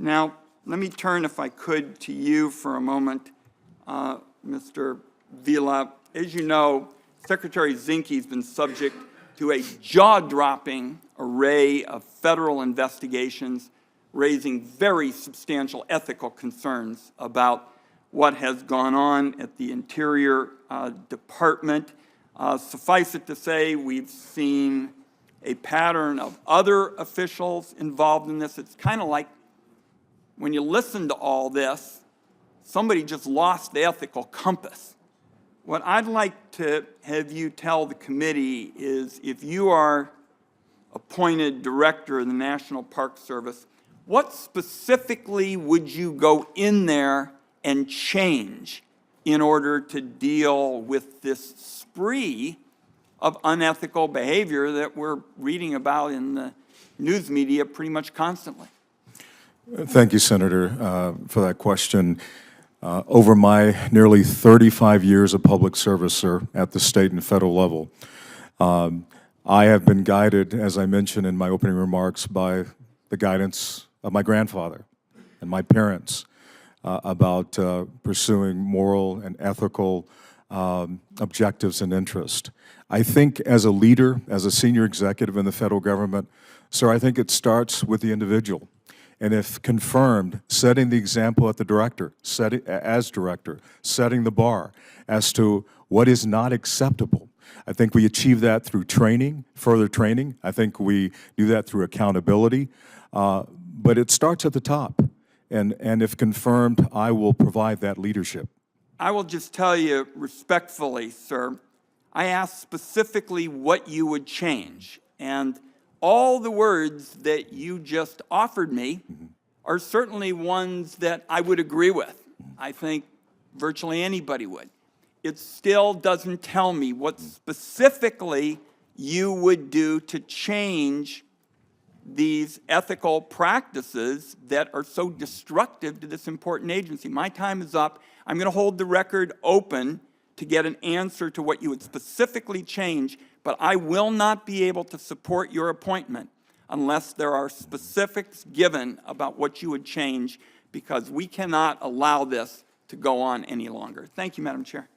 Now, let me turn, if I could, to you for a moment, Mr. Vila. As you know, Secretary Zinke has been subject to a jaw-dropping array of federal investigations raising very substantial ethical concerns about what has gone on at the Interior Department. Suffice it to say, we've seen a pattern of other officials involved in this. It's kind of like when you listen to all this, somebody just lost the ethical compass. What I'd like to have you tell the committee is, if you are appointed director of the National Park Service, what specifically would you go in there and change in order to deal with this spree of unethical behavior that we're reading about in the news media pretty much constantly? Thank you, Senator, for that question. Over my nearly 35 years of public service, sir, at the state and federal level, I have been guided, as I mentioned in my opening remarks, by the guidance of my grandfather and my parents about pursuing moral and ethical objectives and interest. I think as a leader, as a senior executive in the federal government, sir, I think it starts with the individual. And if confirmed, setting the example at the director, as director, setting the bar as to what is not acceptable. I think we achieve that through training, further training. I think we do that through accountability. But it starts at the top. And if confirmed, I will provide that leadership. I will just tell you respectfully, sir, I asked specifically what you would change. And all the words that you just offered me are certainly ones that I would agree with. I think virtually anybody would. It still doesn't tell me what specifically you would do to change these ethical practices that are so destructive to this important agency. My time is up. I'm going to hold the record open to get an answer to what you would specifically change, but I will not be able to support your appointment unless there are specifics given about what you would change, because we cannot allow this to go on any longer. Thank you, Madam Chair.